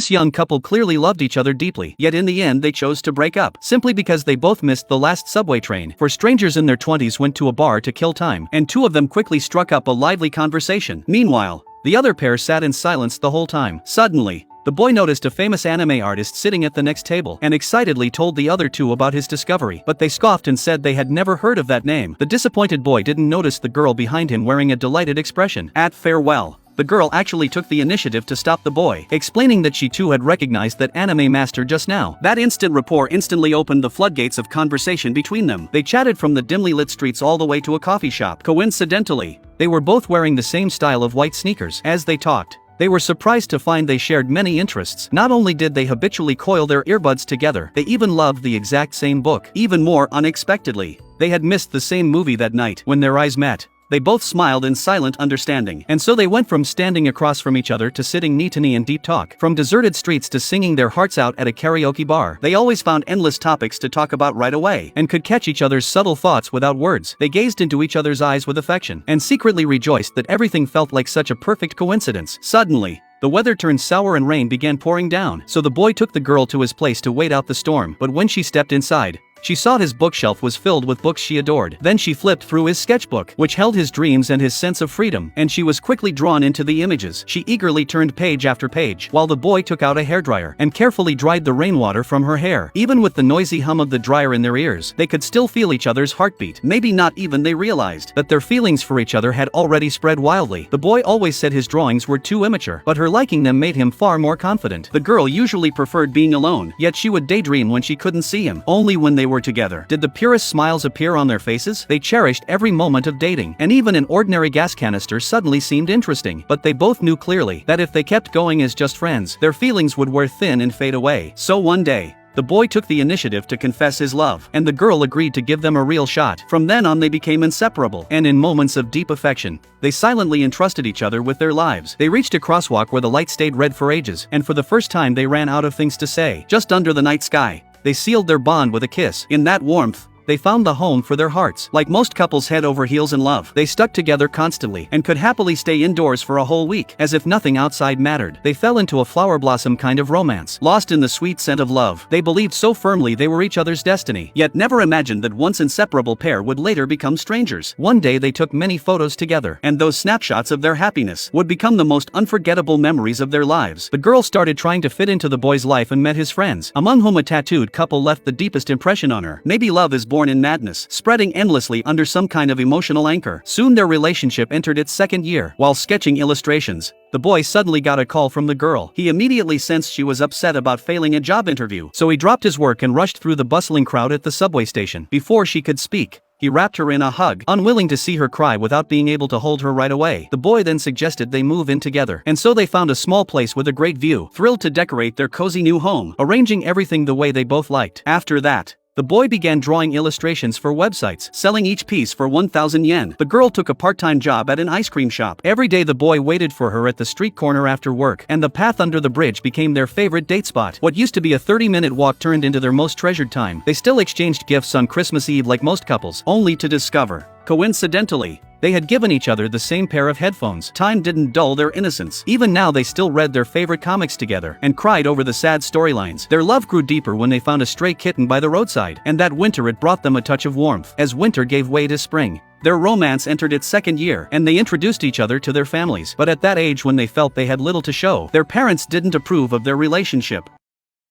This young couple clearly loved each other deeply, yet in the end they chose to break up, simply because they both missed the last subway train. For strangers in their 20s went to a bar to kill time, and two of them quickly struck up a lively conversation. Meanwhile, the other pair sat in silence the whole time. Suddenly, the boy noticed a famous anime artist sitting at the next table, and excitedly told the other two about his discovery, but they scoffed and said they had never heard of that name. The disappointed boy didn't notice the girl behind him wearing a delighted expression. At farewell, the girl actually took the initiative to stop the boy, explaining that she too had recognized that anime master just now. That instant rapport instantly opened the floodgates of conversation between them. They chatted from the dimly lit streets all the way to a coffee shop. Coincidentally, they were both wearing the same style of white sneakers. As they talked, they were surprised to find they shared many interests. Not only did they habitually coil their earbuds together, they even loved the exact same book. Even more unexpectedly, they had missed the same movie that night. When their eyes met, they both smiled in silent understanding. And so they went from standing across from each other to sitting knee to knee in deep talk. From deserted streets to singing their hearts out at a karaoke bar. They always found endless topics to talk about right away, and could catch each other's subtle thoughts without words. They gazed into each other's eyes with affection, and secretly rejoiced that everything felt like such a perfect coincidence. Suddenly, the weather turned sour and rain began pouring down, so the boy took the girl to his place to wait out the storm. But when she stepped inside, she saw his bookshelf was filled with books she adored. Then she flipped through his sketchbook, which held his dreams and his sense of freedom, and she was quickly drawn into the images. She eagerly turned page after page, while the boy took out a hairdryer and carefully dried the rainwater from her hair. Even with the noisy hum of the dryer in their ears, they could still feel each other's heartbeat. Maybe not even they realized that their feelings for each other had already spread wildly. The boy always said his drawings were too immature, but her liking them made him far more confident. The girl usually preferred being alone, yet she would daydream when she couldn't see him. Only when they were together did the purest smiles appear on their faces. They cherished every moment of dating, and even an ordinary gas canister suddenly seemed interesting. But they both knew clearly that if they kept going as just friends, their feelings would wear thin and fade away. So one day, the boy took the initiative to confess his love, and the girl agreed to give them a real shot. From then on they became inseparable, and in moments of deep affection, they silently entrusted each other with their lives. They reached a crosswalk where the light stayed red for ages, and for the first time they ran out of things to say. Just under the night sky, they sealed their bond with a kiss. In that warmth, they found the home for their hearts. Like most couples head over heels in love, they stuck together constantly and could happily stay indoors for a whole week, as if nothing outside mattered. They fell into a flower blossom kind of romance, lost in the sweet scent of love. They believed so firmly they were each other's destiny, yet never imagined that once inseparable pair would later become strangers. One day they took many photos together, and those snapshots of their happiness would become the most unforgettable memories of their lives. The girl started trying to fit into the boy's life and met his friends, among whom a tattooed couple left the deepest impression on her. Maybe love is born in madness, spreading endlessly under some kind of emotional anchor. Soon their relationship entered its second year. While sketching illustrations, the boy suddenly got a call from the girl. He immediately sensed she was upset about failing a job interview, so he dropped his work and rushed through the bustling crowd at the subway station. Before she could speak, he wrapped her in a hug, unwilling to see her cry without being able to hold her right away. The boy then suggested they move in together, and so they found a small place with a great view, thrilled to decorate their cozy new home, arranging everything the way they both liked. After that, the boy began drawing illustrations for websites, selling each piece for 1,000 yen. The girl took a part-time job at an ice cream shop. Every day the boy waited for her at the street corner after work, and the path under the bridge became their favorite date spot. What used to be a 30-minute walk turned into their most treasured time. They still exchanged gifts on Christmas Eve like most couples, only to discover, coincidentally, they had given each other the same pair of headphones. Time didn't dull their innocence. Even now they still read their favorite comics together and cried over the sad storylines. Their love grew deeper when they found a stray kitten by the roadside, and that winter it brought them a touch of warmth. As winter gave way to spring, their romance entered its second year, and they introduced each other to their families. But at that age when they felt they had little to show, their parents didn't approve of their relationship.